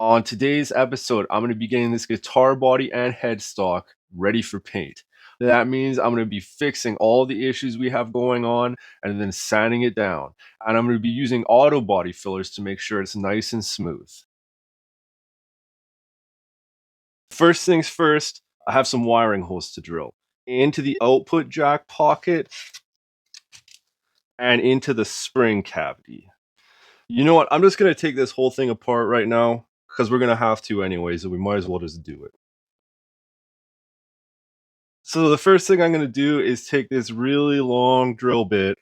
On today's episode, I'm going to be getting this guitar body and headstock ready for paint. That means I'm going to be fixing all the issues we have going on and then sanding it down. And I'm going to be using auto body fillers to make sure it's nice and smooth. First things first, I have some wiring holes to drill into the output jack pocket and into the spring cavity. You know what? I'm just going to take this whole thing apart right now because we're going to have to anyways, so we might as well just do it. So the first thing I'm going to do is take this really long drill bit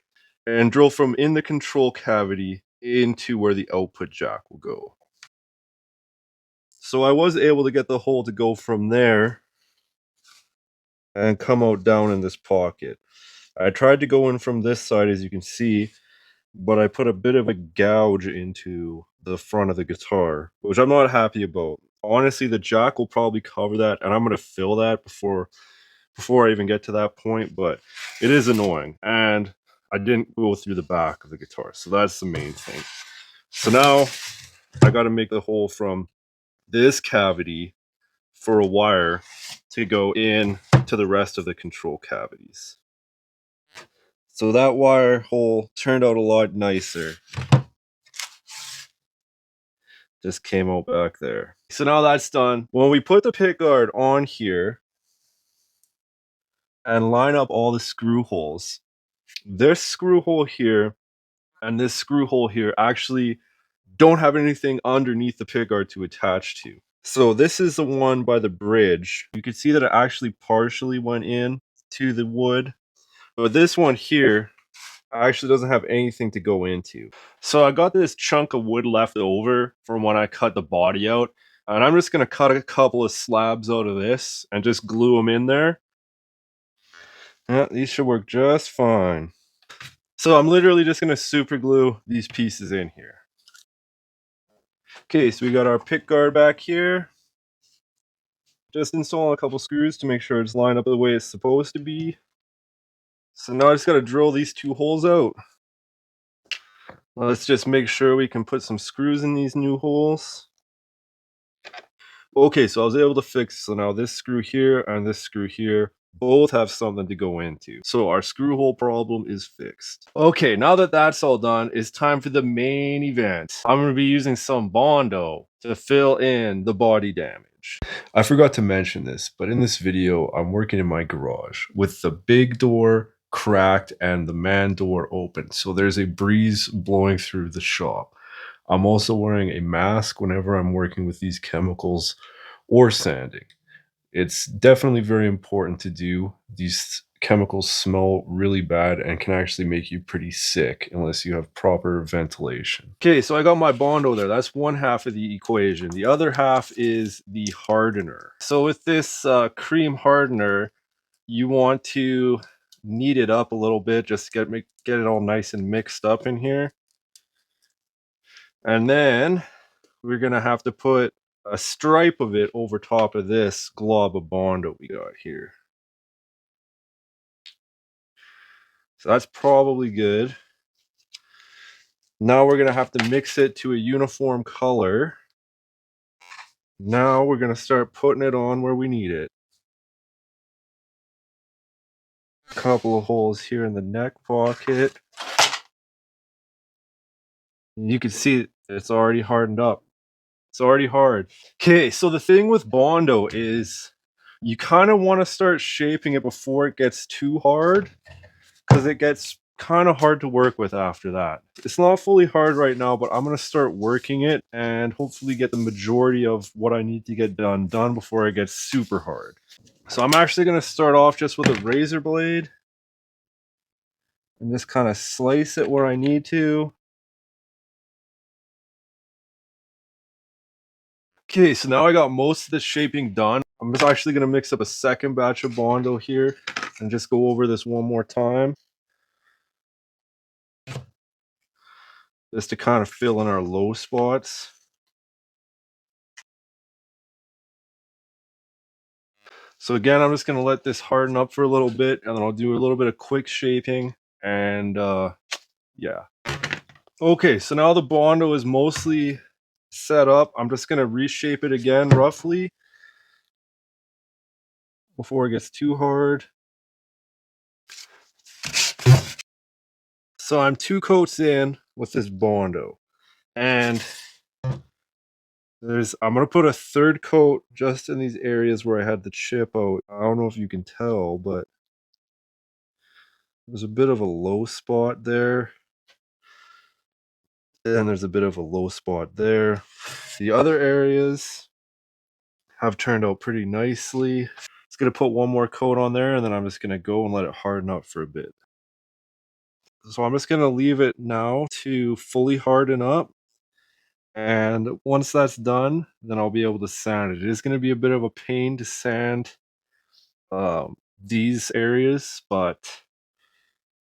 and drill from in the control cavity into where the output jack will go. So I was able to get the hole to go from there and come out down in this pocket. I tried to go in from this side, as you can see, but I put a bit of a gouge into the front of the guitar, which I'm not happy about. Honestly, the jack will probably cover that, and I'm going to fill that before I even get to that point, but it is annoying. And I didn't go through the back of the guitar, so that's the main thing. So now I got to make the hole from this cavity for a wire to go in to the rest of the control cavities. So that wire hole turned out a lot nicer. Just came out back there. So now that's done. When we put the pickguard on here and line up all the screw holes, this screw hole here and this screw hole here actually don't have anything underneath the pickguard to attach to. So this is the one by the bridge. You can see that it actually partially went in to the wood, but this one here actually doesn't have anything to go into. So I got this chunk of wood left over from when I cut the body out, and I'm just going to cut a couple of slabs out of this and just glue them in there. Yeah, these should work just fine. So I'm literally just going to super glue these pieces in here. Okay, so we got our pickguard back here. Just install a couple screws to make sure it's lined up the way it's supposed to be. So now I just got to drill these two holes out. Let's just make sure we can put some screws in these new holes. Okay, so I was able to fix, so now this screw here and this screw here both have something to go into. So our screw hole problem is fixed. Okay, now that that's all done, it's time for the main event. I'm going to be using some Bondo to fill in the body damage. I forgot to mention this, but in this video, I'm working in my garage with the big door cracked and the man door open. So there's a breeze blowing through the shop. I'm also wearing a mask whenever I'm working with these chemicals or sanding. It's definitely very important to do. These chemicals smell really bad and can actually make you pretty sick unless you have proper ventilation. Okay, so I got my Bondo there. That's one half of the equation. The other half is the hardener. So with this cream hardener, you want to knead it up a little bit, just get it all nice and mixed up in here. And then we're gonna have to put a stripe of it over top of this glob of Bondo we got here. So that's probably good. Now we're gonna have to mix it to a uniform color. Now we're gonna start putting it on where we need it. A couple of holes here in the neck pocket. You can see it's already hardened up. It's already hard. Okay, so the thing with Bondo is you kind of want to start shaping it before it gets too hard, because it gets kind of hard to work with after that. It's not fully hard right now, but I'm going to start working it and hopefully get the majority of what I need to get done before it gets super hard. So I'm actually going to start off just with a razor blade and just kind of slice it where I need to. Okay, so now I got most of the shaping done. I'm just actually going to mix up a second batch of Bondo here and just go over this one more time. Just to kind of fill in our low spots. So again, I'm just going to let this harden up for a little bit, and then I'll do a little bit of quick shaping, and yeah. Okay, so now the Bondo is mostly set up. I'm just going to reshape it again roughly before it gets too hard. So I'm 2 coats in with this Bondo, and I'm gonna put a 3rd coat just in these areas where I had the chip out. I don't know if you can tell, but there's a bit of a low spot there, and there's a bit of a low spot there. The other areas have turned out pretty nicely. Just gonna put one more coat on there, and then I'm just gonna go and let it harden up for a bit. So I'm just gonna leave it now to fully harden up. And once that's done, then I'll be able to sand it. It is going to be a bit of a pain to sand these areas, but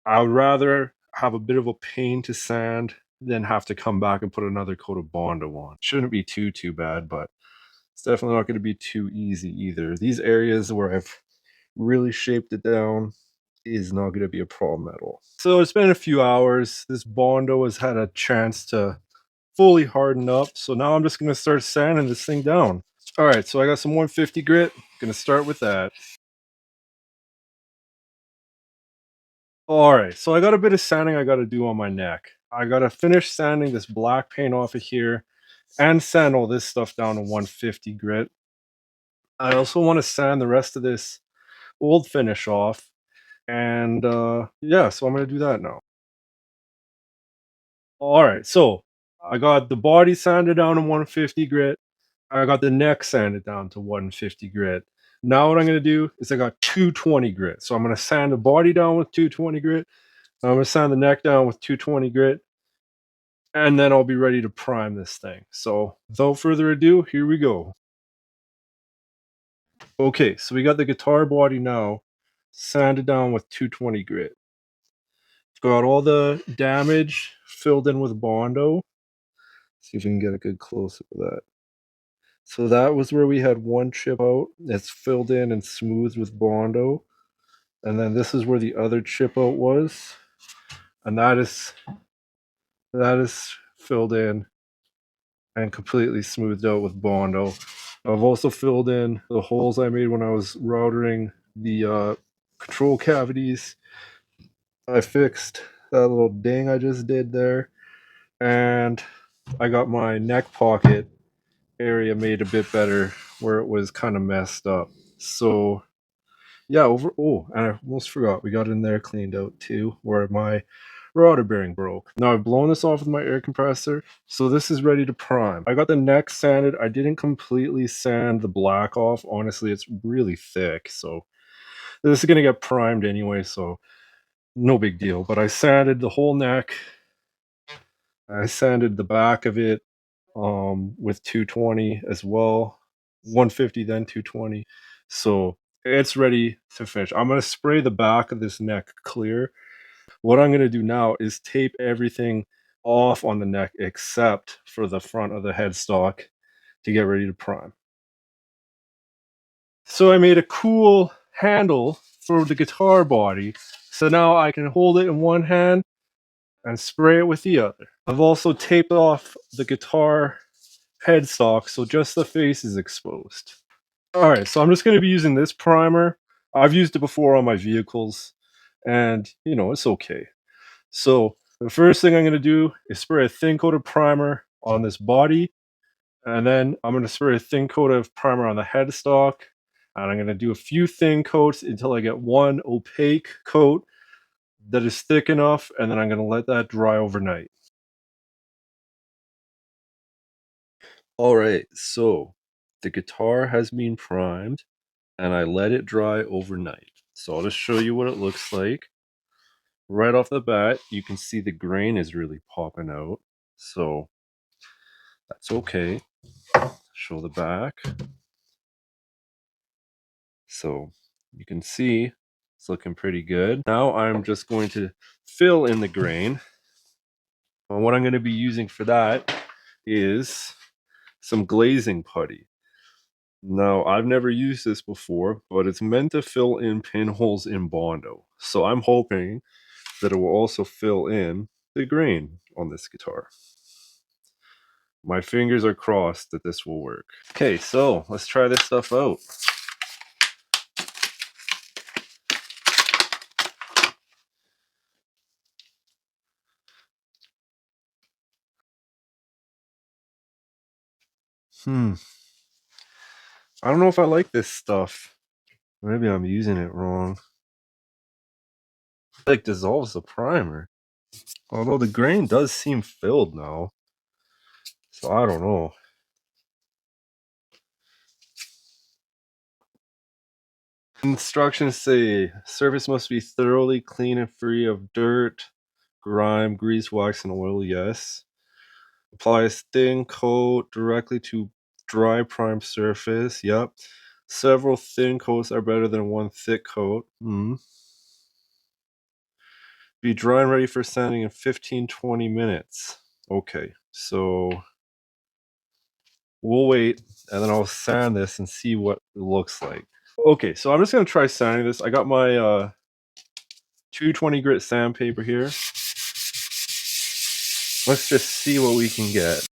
I would rather have a bit of a pain to sand than have to come back and put another coat of Bondo on. Shouldn't be too bad, but it's definitely not going to be too easy either. These areas where I've really shaped it down is not going to be a problem at all. So it's been a few hours. This Bondo has had a chance to fully hardened up. So now I'm just going to start sanding this thing down. All right, so I got some 150 grit. Going to start with that. All right, so I got a bit of sanding I got to do on my neck. I got to finish sanding this black paint off of here and sand all this stuff down to 150 grit. I also want to sand the rest of this old finish off. And yeah, so I'm going to do that now. All right, so I got the body sanded down to 150 grit. I got the neck sanded down to 150 grit. Now what I'm going to do is I got 220 grit. So I'm going to sand the body down with 220 grit. I'm going to sand the neck down with 220 grit. And then I'll be ready to prime this thing. So without further ado, here we go. Okay, so we got the guitar body now sanded down with 220 grit. Got all the damage filled in with Bondo. See if we can get a good close up of that. So that was where we had one chip out. It's filled in and smoothed with Bondo. And then this is where the other chip out was. And that is filled in and completely smoothed out with Bondo. I've also filled in the holes I made when I was routering the control cavities. I fixed that little ding I just did there. And I got my neck pocket area made a bit better where it was kind of messed up. So yeah, and I almost forgot, we got in there cleaned out too, where my router bearing broke. Now I've blown this off with my air compressor, so this is ready to prime. I got the neck sanded. I didn't completely sand the black off. Honestly, it's really thick, so this is gonna get primed anyway, so no big deal. But I sanded the whole neck. I sanded the back of it with 220 as well, 150 then 220. So it's ready to finish. I'm going to spray the back of this neck clear. What I'm going to do now is tape everything off on the neck except for the front of the headstock to get ready to prime. So I made a cool handle for the guitar body. So now I can hold it in one hand and spray it with the other. I've also taped off the guitar headstock so just the face is exposed. All right, so I'm just going to be using this primer. I've used it before on my vehicles, and it's okay. So the first thing I'm going to do is spray a thin coat of primer on this body, and then I'm going to spray a thin coat of primer on the headstock, and I'm going to do a few thin coats until I get one opaque coat that is thick enough, and then I'm going to let that dry overnight. All right, so the guitar has been primed and I let it dry overnight. So I'll just show you what it looks like. Right off the bat, you can see the grain is really popping out. So that's okay. Show the back. So you can see it's looking pretty good. Now I'm just going to fill in the grain. And what I'm going to be using for that is some glazing putty. Now, I've never used this before, but it's meant to fill in pinholes in Bondo. So I'm hoping that it will also fill in the grain on this guitar. My fingers are crossed that this will work. Okay, so let's try this stuff out. I don't know if I like this stuff. Maybe I'm using it wrong. It like dissolves the primer. Although the grain does seem filled now. So I don't know. Instructions say surface must be thoroughly clean and free of dirt, grime, grease, wax, and oil. Yes. Apply a thin coat directly to dry prime surface. Yep. Several thin coats are better than one thick coat. Be dry and ready for sanding in 15-20 minutes. Okay, so we'll wait and then I'll sand this and see what it looks like. Okay, so I'm just gonna try sanding this. I got my 220 grit sandpaper here. Let's just see what we can get.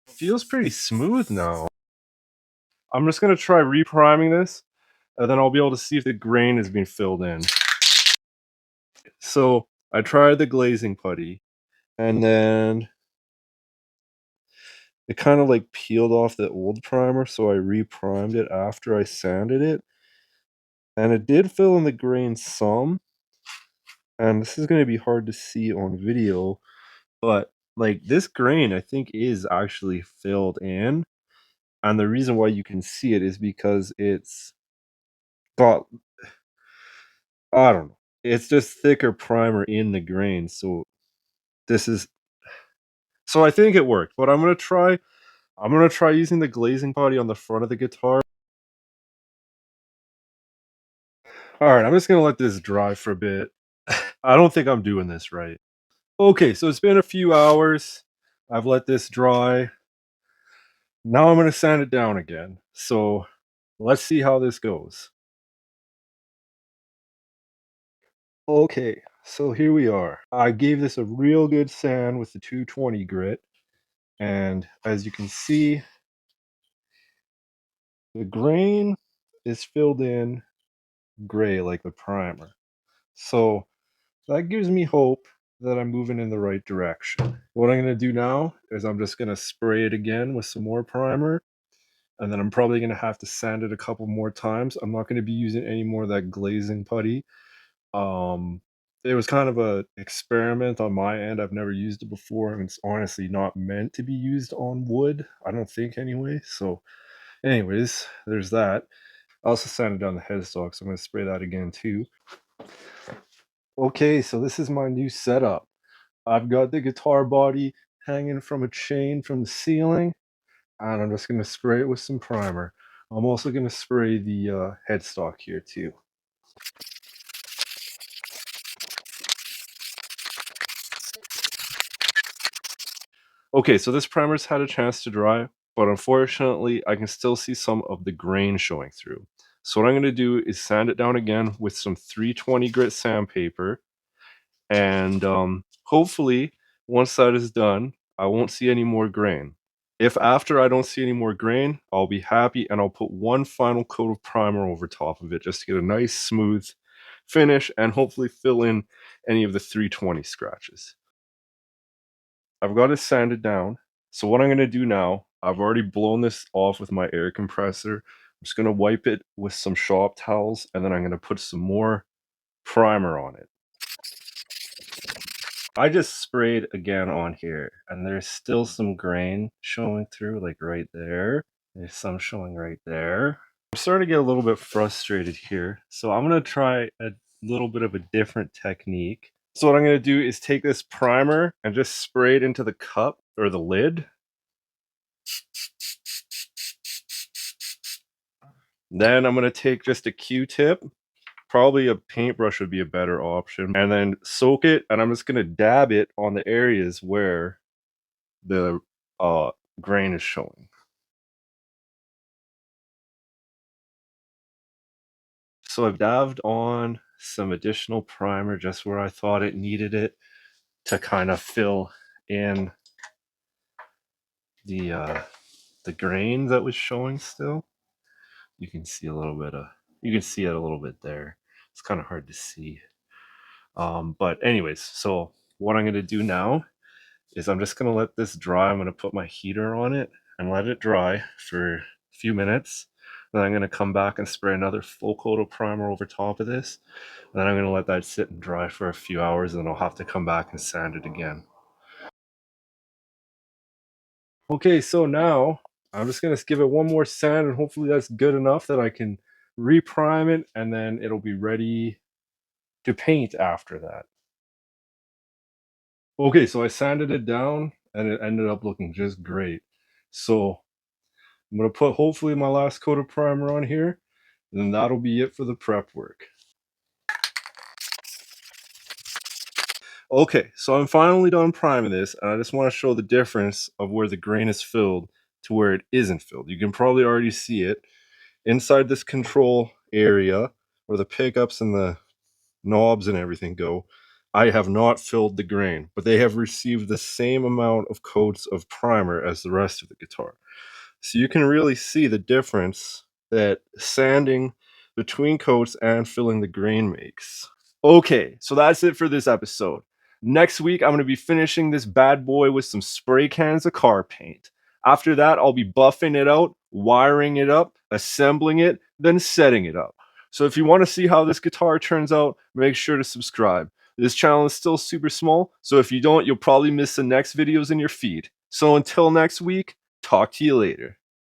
Feels pretty smooth now. I'm just gonna try repriming this, and then I'll be able to see if the grain is being filled in. So I tried the glazing putty, and then it kind of like peeled off the old primer, so I reprimed it after I sanded it. And it did fill in the grain some. And this is going to be hard to see on video, but like this grain I think is actually filled in. And the reason why you can see it is because it's got, I don't know, it's just thicker primer in the grain. So this is, so I think it worked. But I'm gonna try using the glazing putty on the front of the guitar. Alright, I'm just gonna let this dry for a bit. I don't think I'm doing this right. Okay, so it's been a few hours. I've let this dry. Now I'm gonna sand it down again. So let's see how this goes. Okay, so here we are. I gave this a real good sand with the 220 grit. And as you can see, the grain is filled in gray like the primer. So that gives me hope that I'm moving in the right direction. What I'm going to do now is I'm just going to spray it again with some more primer. And then I'm probably going to have to sand it a couple more times. I'm not going to be using any more of that glazing putty. It was kind of a experiment on my end. I've never used it before, and it's honestly not meant to be used on wood. I don't think anyway. So anyways, there's that. I also sanded down the headstock, so I'm going to spray that again too. Okay, so this is my new setup. I've got the guitar body hanging from a chain from the ceiling, and I'm just going to spray it with some primer. I'm also going to spray the headstock here too. Okay, so this primer's had a chance to dry, but unfortunately, I can still see some of the grain showing through. So what I'm going to do is sand it down again with some 320 grit sandpaper, and hopefully, once that is done, I won't see any more grain. If after I don't see any more grain, I'll be happy and I'll put one final coat of primer over top of it just to get a nice smooth finish and hopefully fill in any of the 320 scratches. I've got it sanded down. So what I'm going to do now, I've already blown this off with my air compressor. I'm just going to wipe it with some shop towels, and then I'm going to put some more primer on it. I just sprayed again on here, and there's still some grain showing through, like right there. There's some showing right there. I'm starting to get a little bit frustrated here, so I'm going to try a little bit of a different technique. So what I'm going to do is take this primer and just spray it into the cup or the lid. Then I'm going to take just a Q-tip. Probably a paintbrush would be a better option. And then soak it, and I'm just going to dab it on the areas where the grain is showing. So I've dabbed on some additional primer just where I thought it needed it to kind of fill in the grain that was showing still. You can see a little bit of, you can see it a little bit there. It's kind of hard to see. But anyways, so what I'm gonna do now is I'm just gonna let this dry. I'm gonna put my heater on it and let it dry for a few minutes. Then I'm gonna come back and spray another full coat of primer over top of this. And then I'm gonna let that sit and dry for a few hours, and then I'll have to come back and sand it again. Okay, so now I'm just gonna give it one more sand, and hopefully that's good enough that I can reprime it, and then it'll be ready to paint after that. Okay, so I sanded it down, and it ended up looking just great. So I'm gonna put hopefully my last coat of primer on here, and then that'll be it for the prep work. Okay, so I'm finally done priming this, and I just want to show the difference of where the grain is filled to where it isn't filled. You can probably already see it. Inside this control area where the pickups and the knobs and everything go, I have not filled the grain, but they have received the same amount of coats of primer as the rest of the guitar. So you can really see the difference that sanding between coats and filling the grain makes. Okay, so that's it for this episode. Next week, I'm going to be finishing this bad boy with some spray cans of car paint. After that, I'll be buffing it out, wiring it up, assembling it, then setting it up. So if you want to see how this guitar turns out, make sure to subscribe. This channel is still super small, so if you don't, you'll probably miss the next videos in your feed. So until next week, talk to you later.